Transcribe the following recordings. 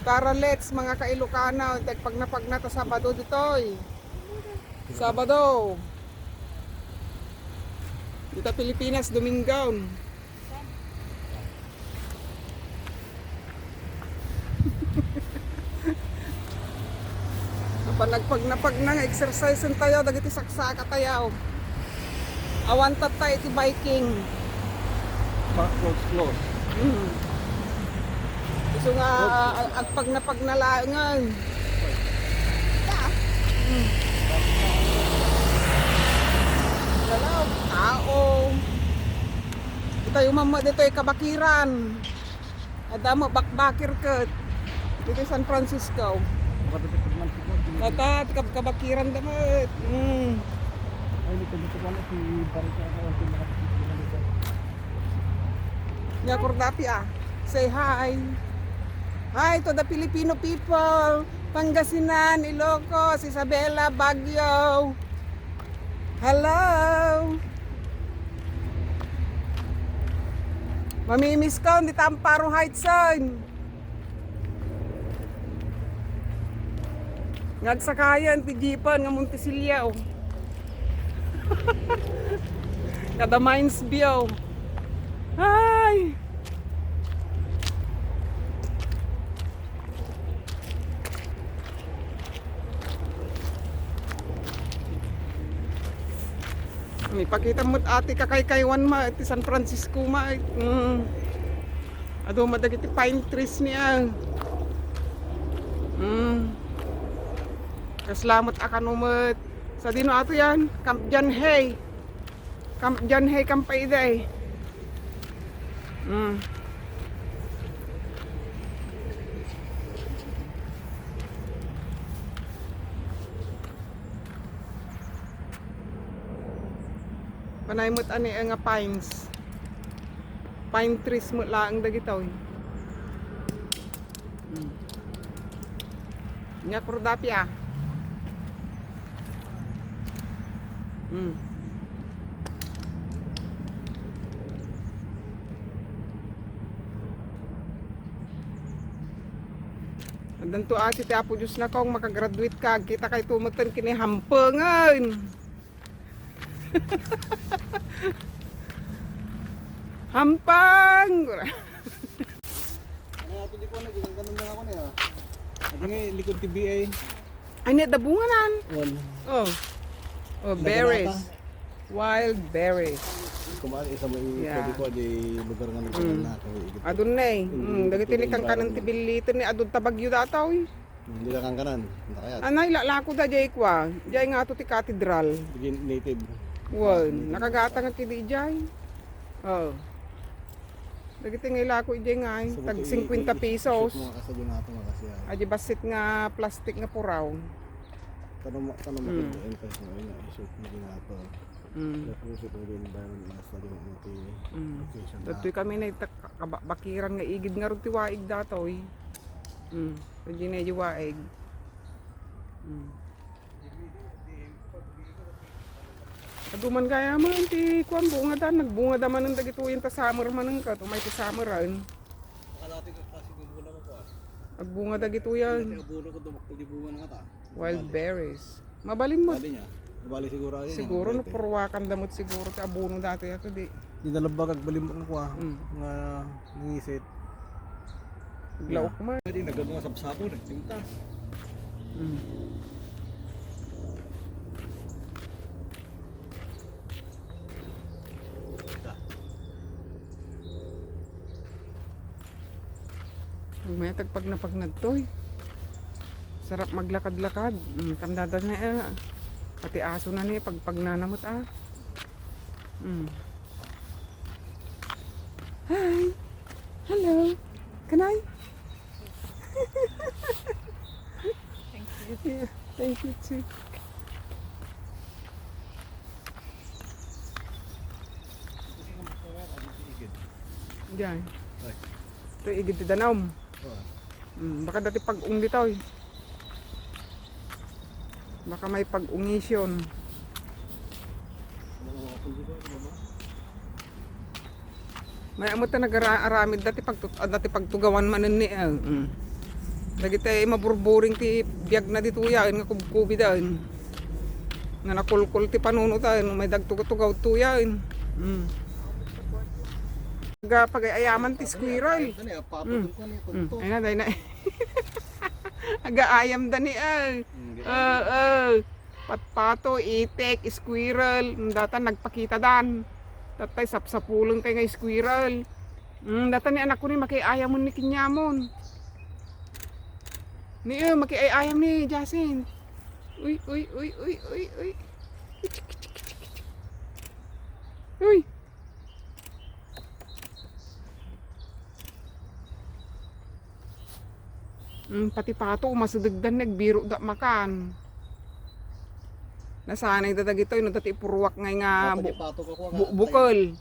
Tara let's mga kailokana, pag na ta Sabado ditoy. Sabado. Dito Pilipinas, Domingo. Pag na exercise tayo, dagiti saksaka tayo. Awan tayo iti biking. Close. So nga, at pag nalaangan. Dalaw, tao. Ito yung mama dito ay kabakiran. Adamo, bakbakir ka. Dito San Francisco. Natat, kabakiran damat. Ay, dito ko na si Barika ako. Kordapi say hi. Hi to the Filipino people. Pangasinan, Ilocos, Isabela, Baguio. Hello. Mamimiss ko, hindi Amparo Heights son. Ngagsakayan, tijipan, nga Montecillo. Kada Mines View. Hi! May pakita mo't ati kakaykaywan ma iti San Francisco ma. Ado madagiti pine trees niya. Kaslamot akanumet. Sa dino ato yan, Camp John Hay. Camp John Hay Kampayday. Panay mo't ani nga pines. Pine trees mo laang dagitaw. Nya kurdapi Andan to ati ti Apo Diyos na kong makagraduate ka. Kita kay tumutan kini hampengan. Hampang! Ano ako di ko na ganun lang ako niya. Ano nga likod TBA? Ay, net dabunganan. Wal. Oh, berries. Wild berries. Kumari isa mo Yeah. pwede ko di lugar nga nagkaroon na ako. Adun na dagiti ni kang kanang tibilito ni adun tabagyo dataw. Hindi na kang kanan. Kaya Anay lalako da jay kwa. Jay nga to ti cathedral. native. Well, nakagata nga kidi jay. Dagiti nga ilako jay nga tag 50 pesos. Mga kasabi nga ito mga kasiya. Aji basit nga plastic nga puraw. Tanong mo kung entrance mo yun. Isip mo din nga ito. Napusip mo din environment mas na din ang location. Datoy kami na bakiran nga igid nga ron ti waig datoy. Pwede na yung waig. Aduman kaya man ti kuan bunga da nagbunga da man ng dagito yung ta summer man ka tumay ti summeran. Kalati ko kasi gubula ko pa. Nagbunga dagito yan. Nabulo ko dumakto di bunga nga ta. Wild berries. Mabalin mo. Dali niya. Bali siguro ayun. Siguro no purwakan damot siguro ti abuno dati ato di. Di nalabag ag balim ko nga nangisit. Glaok man. Hindi nagano nga sabsapo nagtinta. May tagpag na pagnagtoy. Sarap maglakad-lakad. Kandada na pati aso na niya pag nanamot Hi. Hello. Can I? Thank you. Yeah, thank you too. Diyan. Ito igid ti Danom. Baka dati pag-ung dito Baka may pag-ungisyon. May amot na nag-aramid dati pagtugawan manan ni Dagiti maburburing ti biyag na dituya nga kubkubi daan. Nga nakulkul ti panunutan may dagtugaw tuyan. Pag-ayaman ti squirrel. Ay na, day na. Aga-ayam dani ay. Patpato, itik, squirrel. Data nagpakita dan. Tatay sapsapulong kay nga squirrel. Data ni anak ko ni makiayamon ni kinyamon. Ni makiayam ni Jasin. Uy. Uy. Pati pato masudagdan nagbiro da makan. Nasanay da dagito no dati purwak ngay nga bukol.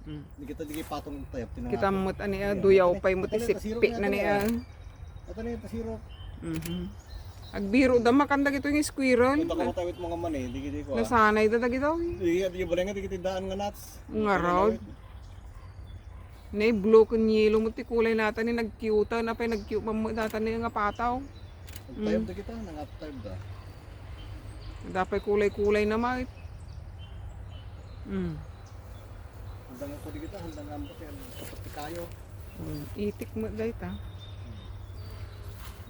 Di kita di patong tayap tinangat. Kita mot ani duyaw pay mot isipi na niya. Ato na yung tasiro. Agbiro da makan dagito yung squirrel. Ito ko tawit mga man eh, di ko. Nasanay da dagito. Di balay nga di kita daan nga nuts. Ngarod. Nay blue kun yelo mo ti kulay nata ni nagkyuta na pay nagkyuta mo data ni nga pataw. Tayap da kita nang tayap da. Dapat kulay-kulay na mait. Handang ko di kita, handang ambot yan. Kapati kayo. Itik mo dahil ta.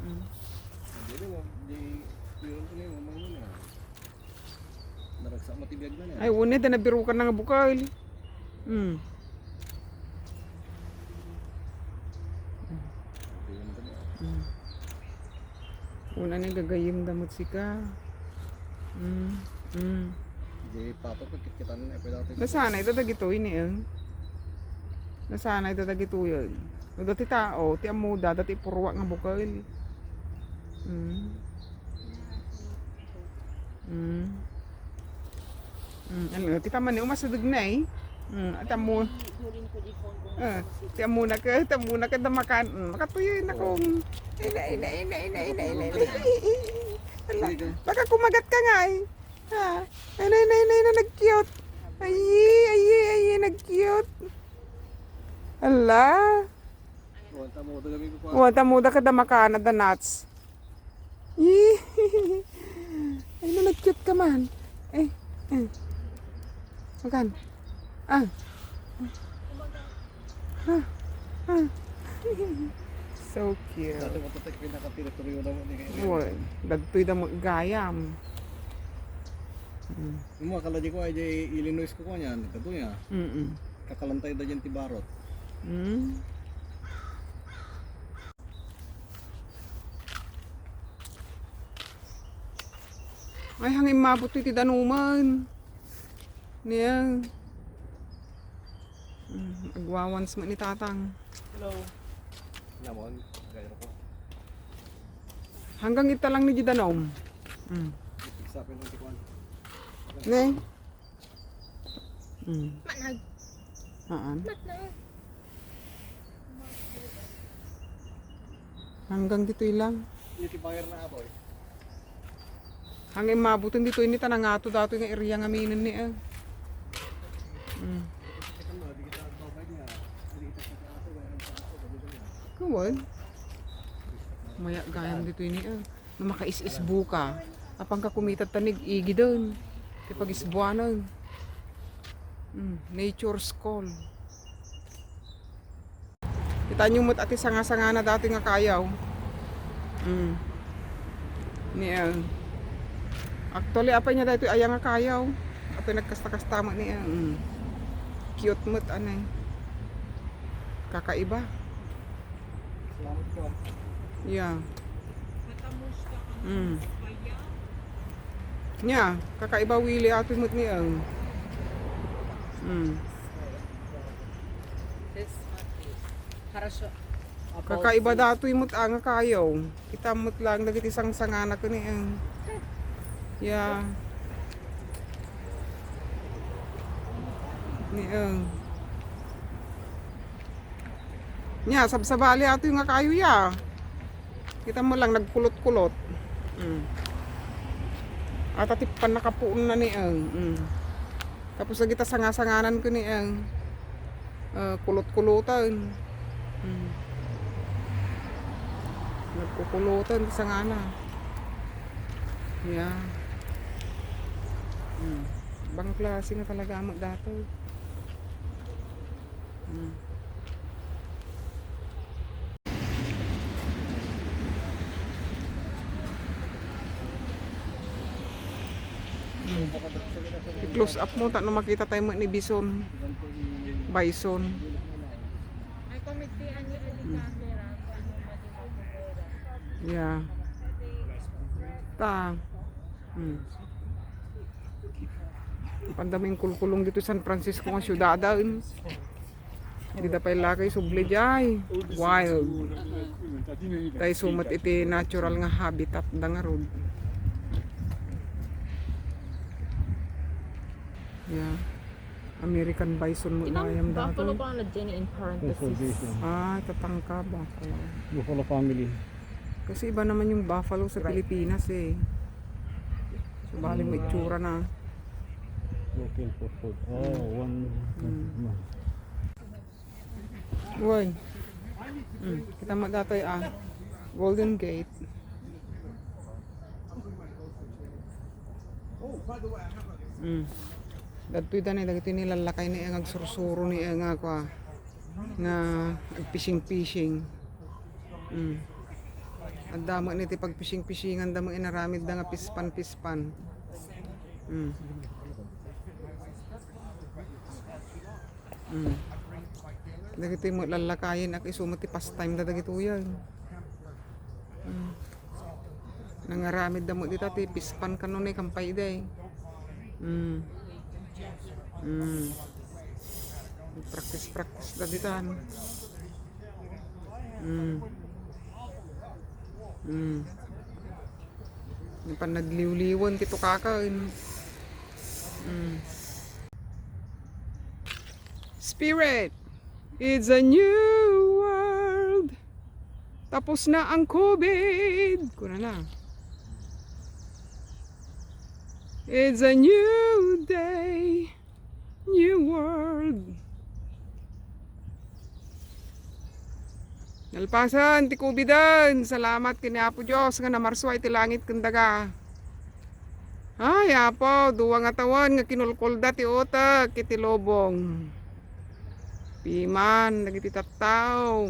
Hindi mo, di yun ko niyo, mamang mo na. Naragsa matibiyag na niya. Ay, unay, na nabiro ka na nga bukal. Una na gagayim damot sika. Di pato pag kita na pwede natin. Nasanay ito dagito ini Nasanay ito dagito yun. Dati tao, ti amuda, dati purwa nga bukal. Ano, ti taman ni umasadag na eh. At amu. Ti amuna ka damakan. Makatuyo na kung ina. Baka kumagat ka nga eh. Ay, nag-cute. Ay, nag-cute. Ala. Wata muda ka damakana da nuts. Ay, nag-cute ka man. Makan. So cute. Dati mo tatak pinaka-teritoryo na mo. Dagtoy da mo gayam. Yung mga kaladi ko ay Illinois ko niyan. Kato niya. Kakalantay da dyan tibarot. Ay, hangin mabot iti danuman. Niya. Agwawans man ni tatang. Hello. Namon, gaya ko. Hanggang ita lang ni Gidanom. Isapin ng tikuan. Ne? Manag. Haan. Manag. Hanggang dito lang. Yung tibayar na aboy. Hanggang mabutin dito ini tanangato dato nga area nga minin ni Kuwan. Maya gayam dito ini na makais-isbu ka. Apang ka kumitat tanig igi doon. Kapag isbuanan. Nature's call. Kita nyo mo't ati sanga-sanga na dati nga kayaw. Actually, apa niya dito ay nga kayaw. Apa nagkasta-kastama niya. Cute mo't anay. Kakaiba. Salamat ko. Yeah. Nya, kakaiba wili ato mo't niya. Kakaiba dato imot ang kayaw. Kita mo't lang dagiti sang-sangana ko niya. Yeah. Nya, sabsabali ato yung kayo ya. Kita mo lang nagkulot-kulot. At atipan nakapuon na ni Tapos lagi ta sangasanganan ko ni kulot-kulotan. Nagkukulutan sa ngana. Yeah. Bang klase nga talaga amat dato. I-close up mo, no makita tayo mo ni Bison. Bison. Ay, komitian niyo ang camera. Yeah. Ta. Pandaming kulkulong dito San Francisco nga syudada. Hindi da pa ilakay subli jay. Wild. Tay sumat iti natural nga habitat da nga road. Yeah. American bison mo inayam dato. Buffalo pa na dyan in parentheses. Tatangka buffalo. Buffalo family. Kasi iba naman yung buffalo sa Pilipinas eh. So bali may itsura na. Looking for food. Oh, one. Uy. Kita magdatoy Golden Gate. Datoy danay dagiti nilalakay ni ang agsursuro ni nga kwa nga fishing. Ang damo niti pag fishing-fishingan damo inaramid da nga pispan. Dagiti mo lalakayin ak isumat ti pastime da dagiti uyan. Nangaramid damo dita ti pispan kanunay kampay day. Practice da ditan. Pan nagliw-liwan tito kakain. Spirit, it's a new world. Tapos na ang COVID. Kuna na. It's a new day, new world. Nalpasan, ti kubidan. Salamat kini Apo Diyos nga namarsway ti langit kandaga. Ay, Apo, duwa nga tawan nga kinulkulda ti utak kiti lobong. Piman, nagiti tattaw.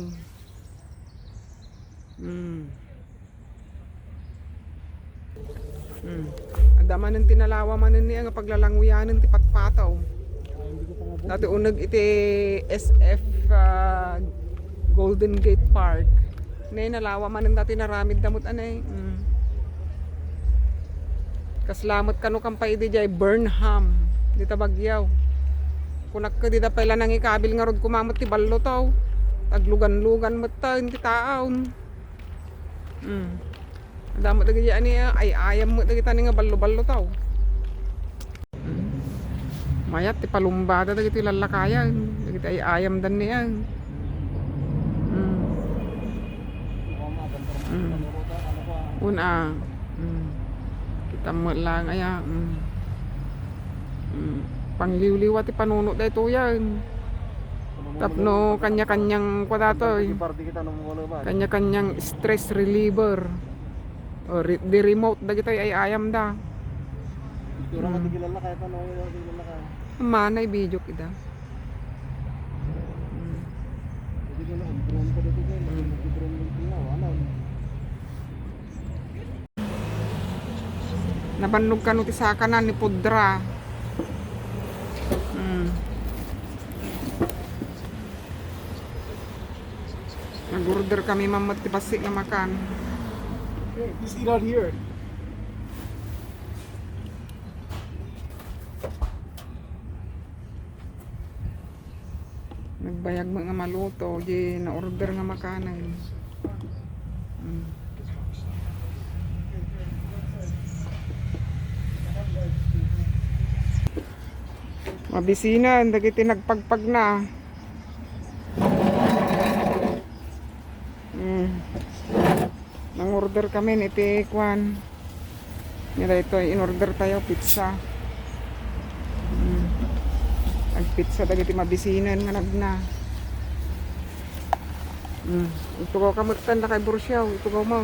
Adaman ng tinalawa manin niya nga paglalanguyanan ti patpataw. Dati unag iti SF Golden Gate Park. Nay nalawa manin dati naramid damot anay. Kaslamat kanu kampay di jay Burnham. Dita Bagyaw. Kunak ka dita pala nang ikabil nga rod kumamot ti ballo taw. Taglugan-lugan mo ta ti taon. Damo dagi ani ay ayam mo dagi tani nga ballo-ballo taw. Mayat ti palumbada dagi ti lalakayan, dagi ti ay ayam dan niya. Una. Kita mo lang aya. Pangliw-liwa ti panuno dayto yan. Tapno kanya-kanyang kwadato. Kanya-kanyang stress reliever. O di remote dagito ay ayam da. Tura ka tigil lalakay pa no, tigil lalakay. Manay video kita. Hindi ko na drone pa dito kay, drone din tingnan, ano. Nabannog kanu ti sakanan ni Pudra. Nag-order kami mamat ti basi nga makan. Okay, just eat out here. Nagbayag mga maluto, di na-order nga makanan. Mabisinan, dagiti nagpagpag na. Nang-order kami ni Tekwan. Nila ito, in-order tayo pizza. Ang pizza dagiti mabisinan nga nagna. Ito ko kamertan na kay Borsiaw. Ito ko mo.